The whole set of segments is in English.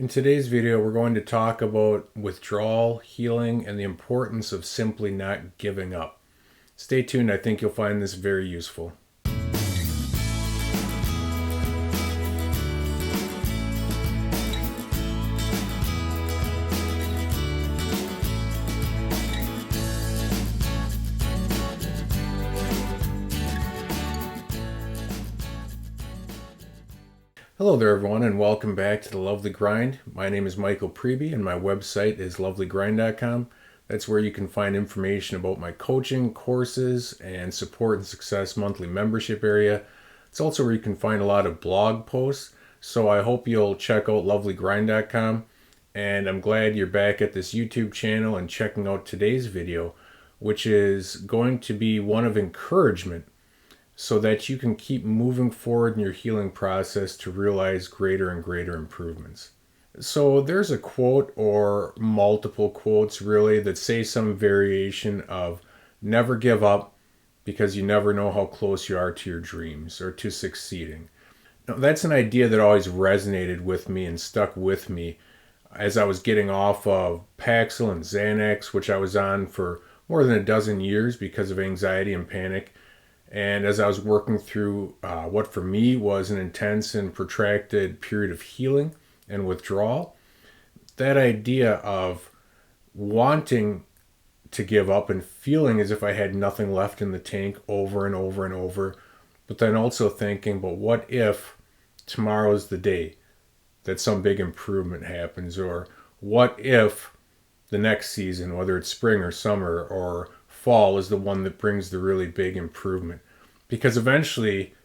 In today's video, we're going to talk about withdrawal, healing, and the importance of simply not giving up. Stay tuned, I think you'll find this very useful. Hello there everyone, and welcome back to the Lovely Grind. My name is Michael Preby and my website is lovelygrind.com. That's where you can find information about my coaching, courses, and support and success monthly membership area. It's also where you can find a lot of blog posts, so I hope you'll check out lovelygrind.com. And I'm glad you're back at this YouTube channel and checking out today's video, which is going to be one of encouragement, so that you can keep moving forward in your healing process to realize greater and greater improvements. So there's a quote or multiple quotes really that say some variation of never give up because you never know how close you are to your dreams or to succeeding. Now, that's an idea that always resonated with me and stuck with me as I was getting off of Paxil and Xanax, which I was on for more than a dozen years because of anxiety and panic. And as I was working through what for me was an intense and protracted period of healing and withdrawal, that idea of wanting to give up and feeling as if I had nothing left in the tank over and over and over, but then also thinking, but what if tomorrow's the day that some big improvement happens? Or what if the next season, whether it's spring or summer or fall, is the one that brings the really big improvement? Because eventually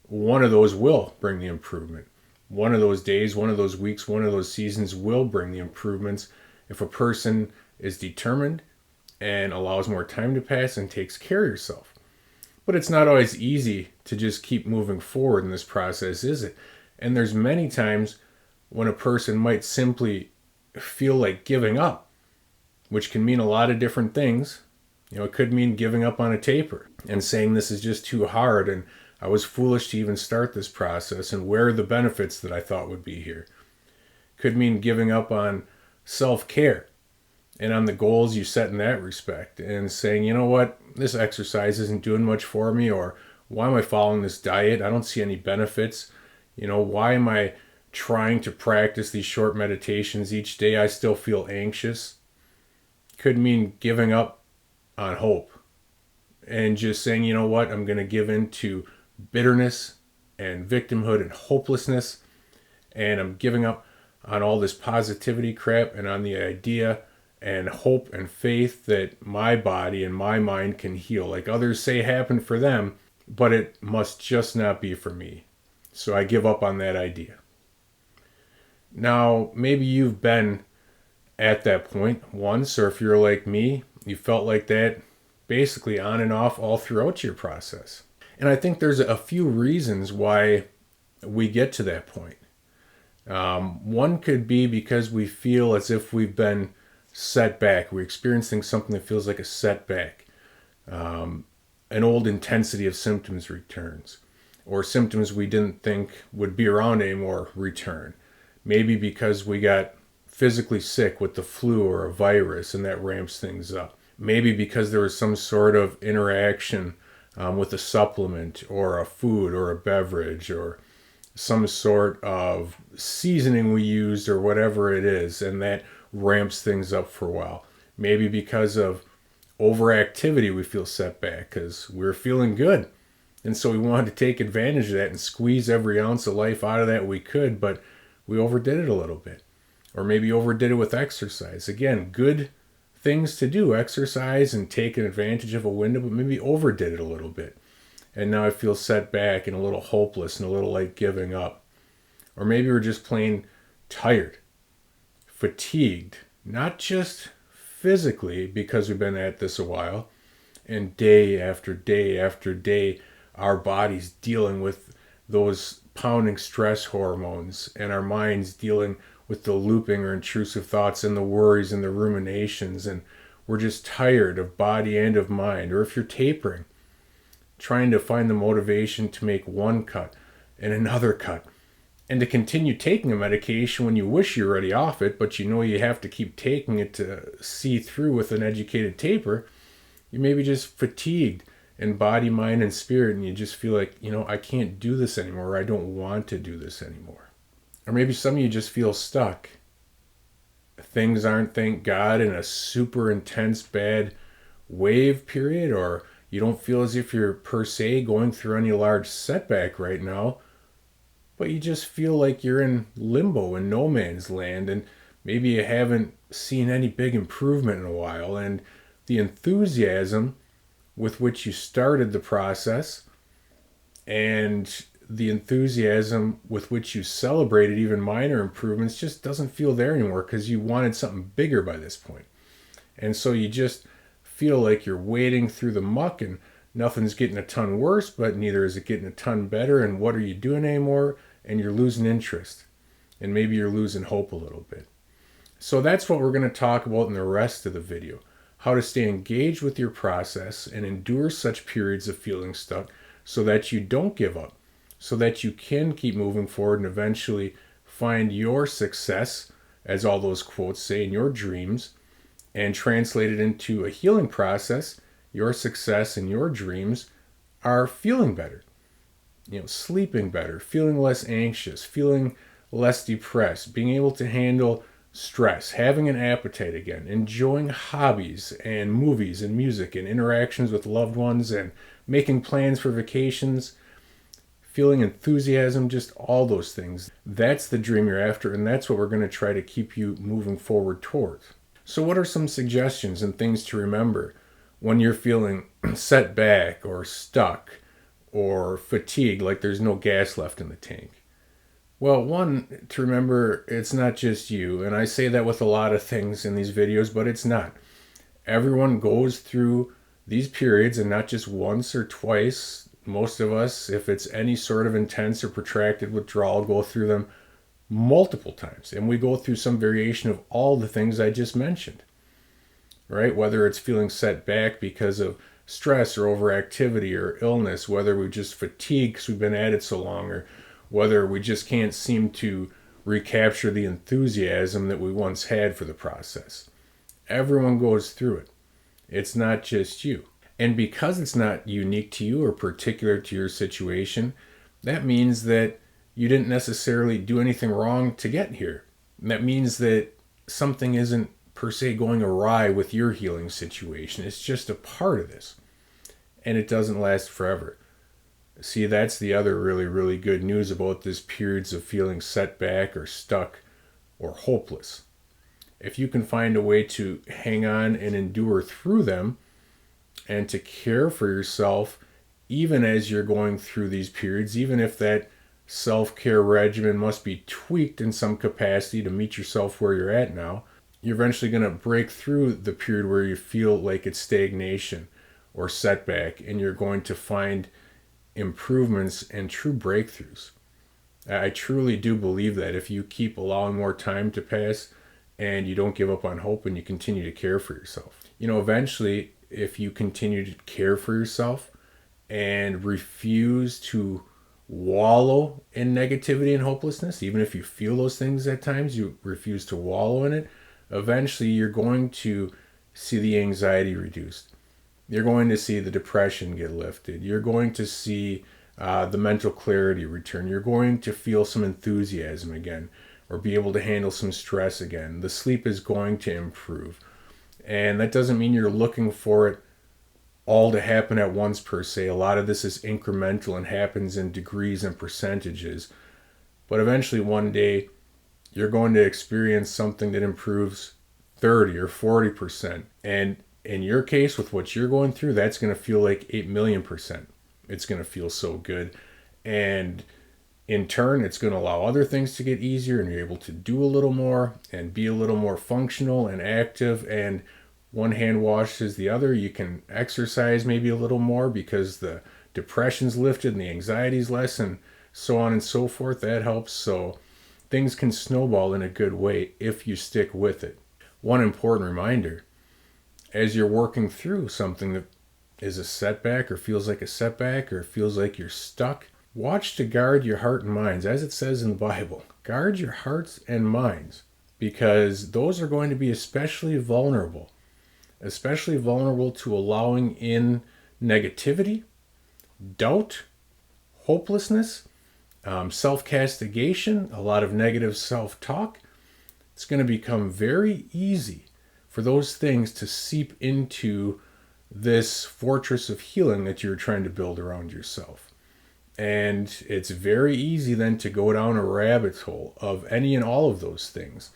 one of those will bring the improvement. One of those days, one of those weeks, one of those seasons will bring the improvements if a person is determined and allows more time to pass and takes care of yourself. But it's not always easy to just keep moving forward in this process, is it? And there's many times when a person might simply feel like giving up, which can mean a lot of different things. It could mean giving up on a taper and saying this is just too hard and I was foolish to even start this process, and where are the benefits that I thought would be here? Could mean giving up on self-care and on the goals you set in that respect and saying, you know what, this exercise isn't doing much for me, or why am I following this diet? I don't see any benefits. Why am I trying to practice these short meditations each day? I still feel anxious. Could mean giving up on hope and just saying, you know what, I'm going to give in to bitterness and victimhood and hopelessness, and I'm giving up on all this positivity crap and on the idea and hope and faith that my body and my mind can heal, like others say happened for them, but it must just not be for me. So I give up on that idea. Now, maybe you've been at that point once, or if you're like me, you felt like that basically on and off all throughout your process. And I think there's a few reasons why we get to that point. One could be because we feel as if we've been set back. We're experiencing something that feels like a setback. An old intensity of symptoms returns, or symptoms we didn't think would be around anymore return. Maybe because we got physically sick with the flu or a virus and that ramps things up. Maybe because there was some sort of interaction with a supplement or a food or a beverage or some sort of seasoning we used or whatever it is, and that ramps things up for a while. Maybe because of overactivity we feel set back because we're feeling good, and so we wanted to take advantage of that and squeeze every ounce of life out of that we could, but we overdid it a little bit. Or maybe overdid it with exercise. Again, good things to do, exercise and take advantage of a window, but maybe overdid it a little bit. And now I feel set back and a little hopeless and a little like giving up. Or maybe we're just plain tired, fatigued, not just physically because we've been at this a while, and day after day after day, our body's dealing with those pounding stress hormones and our minds dealing with the looping or intrusive thoughts and the worries and the ruminations, and we're just tired of body and of mind. Or if you're tapering, trying to find the motivation to make one cut and another cut And to continue taking a medication when you wish you're already off it, but you know you have to keep taking it to see through with an educated taper, you may be just fatigued in body, mind, and spirit, and you just feel like, I can't do this anymore, or I don't want to do this anymore. Or maybe some of you just feel stuck. Things aren't, thank God, in a super intense bad wave period, or you don't feel as if you're per se going through any large setback right now, but you just feel like you're in limbo in no man's land, and maybe you haven't seen any big improvement in a while, and the enthusiasm with which you started the process and the enthusiasm with which you celebrated even minor improvements just doesn't feel there anymore because you wanted something bigger by this point. And so you just feel like you're wading through the muck and nothing's getting a ton worse, but neither is it getting a ton better. And what are you doing anymore? And you're losing interest. And maybe you're losing hope a little bit. So that's what we're going to talk about in the rest of the video. How to stay engaged with your process and endure such periods of feeling stuck so that you don't give up, so that you can keep moving forward and eventually find your success, as all those quotes say, in your dreams, and translate it into a healing process. Your success and your dreams are feeling better, sleeping better, feeling less anxious, feeling less depressed, being able to handle stress, having an appetite again, enjoying hobbies and movies and music and interactions with loved ones and making plans for vacations, feeling enthusiasm, just all those things. That's the dream you're after, and that's what we're going to try to keep you moving forward towards. So what are some suggestions and things to remember when you're feeling set back or stuck or fatigued, like there's no gas left in the tank? Well, one, to remember, it's not just you. And I say that with a lot of things in these videos, but it's not. Everyone goes through these periods, and not just once or twice. Most of us, if it's any sort of intense or protracted withdrawal, go through them multiple times. And we go through some variation of all the things I just mentioned, right? Whether it's feeling set back because of stress or overactivity or illness, whether we're just fatigued because we've been at it so long, or whether we just can't seem to recapture the enthusiasm that we once had for the process. Everyone goes through it. It's not just you. And because it's not unique to you or particular to your situation, that means that you didn't necessarily do anything wrong to get here. And that means that something isn't per se going awry with your healing situation. It's just a part of this. And it doesn't last forever. See, that's the other really, really good news about this periods of feeling set back or stuck or hopeless. If you can find a way to hang on and endure through them and to care for yourself, even as you're going through these periods, even if that self-care regimen must be tweaked in some capacity to meet yourself where you're at now, you're eventually going to break through the period where you feel like it's stagnation or setback, and you're going to find improvements and true breakthroughs. I truly do believe that if you keep allowing more time to pass and you don't give up on hope and you continue to care for yourself, eventually, if you continue to care for yourself and refuse to wallow in negativity and hopelessness, even if you feel those things at times, you refuse to wallow in it, eventually you're going to see the anxiety reduced. You're going to see the depression get lifted. You're going to see the mental clarity return. You're going to feel some enthusiasm again, or be able to handle some stress again. The sleep is going to improve. And that doesn't mean you're looking for it all to happen at once per se. A lot of this is incremental and happens in degrees and percentages. But eventually one day, you're going to experience something that improves 30 or 40%. And in your case, with what you're going through, that's going to feel like 8,000,000%. It's going to feel so good. And in turn, it's going to allow other things to get easier, and you're able to do a little more and be a little more functional and active. And one hand washes the other. You can exercise maybe a little more because the depression's lifted and the anxiety's less, and so on and so forth. That helps. So things can snowball in a good way if you stick with it. One important reminder: as you're working through something that is a setback or feels like a setback or feels like you're stuck, Watch to guard your heart and minds, as it says in the Bible. Guard your hearts and minds, because those are going to be especially vulnerable to allowing in negativity, doubt, hopelessness, self-castigation, a lot of negative self-talk. It's going to become very easy for those things to seep into this fortress of healing that you're trying to build around yourself. And it's very easy then to go down a rabbit hole of any and all of those things,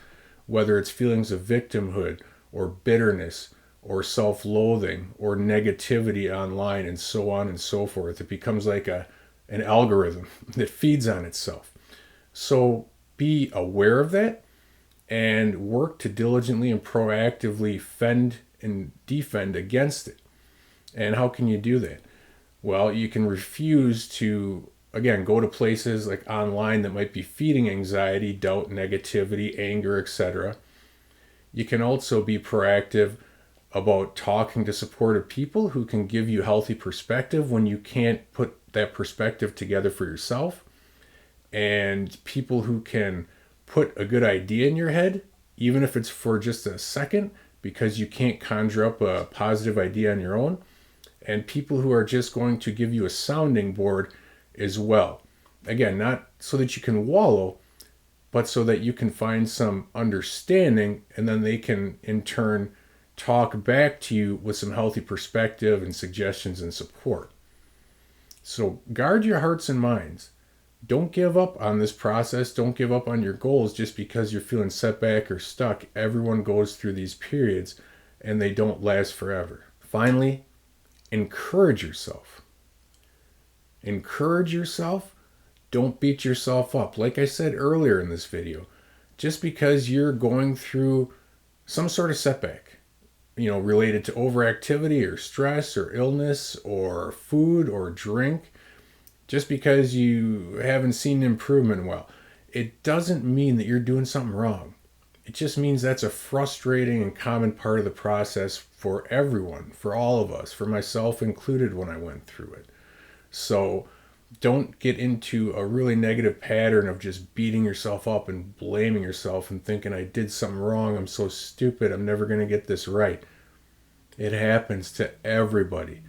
whether it's feelings of victimhood or bitterness or self-loathing or negativity online and so on and so forth. It becomes like an algorithm that feeds on itself. So be aware of that and work to diligently and proactively fend and defend against it. And how can you do that? Well, you can refuse to, again, go to places like online that might be feeding anxiety, doubt, negativity, anger, etc. You can also be proactive about talking to supportive people who can give you healthy perspective when you can't put that perspective together for yourself, and people who can put a good idea in your head, even if it's for just a second, because you can't conjure up a positive idea on your own, and people who are just going to give you a sounding board as well. Again, not so that you can wallow, but so that you can find some understanding, and then they can in turn talk back to you with some healthy perspective and suggestions and support. So guard your hearts and minds. Don't give up on this process. Don't give up on your goals just because you're feeling setback or stuck. Everyone goes through these periods and they don't last forever. Finally, encourage yourself. Encourage yourself. Don't beat yourself up. Like I said earlier in this video, just because you're going through some sort of setback, related to overactivity or stress or illness or food or drink, just because you haven't seen improvement, well, it doesn't mean that you're doing something wrong. It just means that's a frustrating and common part of the process for everyone, for all of us, for myself included when I went through it. So don't get into a really negative pattern of just beating yourself up and blaming yourself and thinking, I did something wrong, I'm so stupid, I'm never going to get this right. It happens to everybody,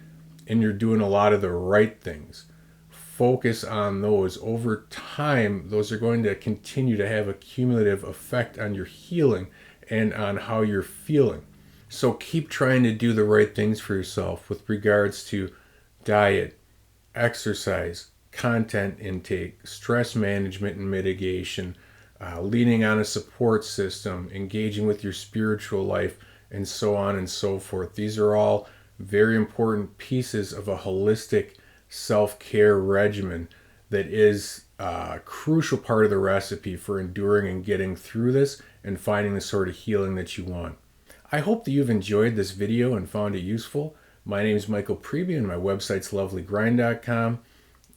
and you're doing a lot of the right things. Focus on those. Over time, those are going to continue to have a cumulative effect on your healing and on how you're feeling. So keep trying to do the right things for yourself with regards to diet, exercise, content intake, stress management and mitigation, leaning on a support system, engaging with your spiritual life, and so on and so forth. These are all very important pieces of a holistic self-care regimen that is a crucial part of the recipe for enduring and getting through this and finding the sort of healing that you want. I hope that you've enjoyed this video and found it useful. My name is Michael Preby and my website's lovelygrind.com.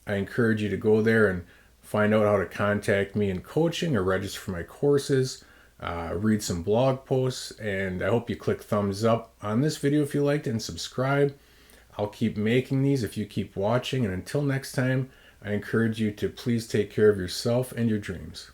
I encourage you to go there and find out how to contact me in coaching or register for my courses, read some blog posts, and I hope you click thumbs up on this video if you liked it and subscribe. I'll keep making these if you keep watching, and until next time, I encourage you to please take care of yourself and your dreams.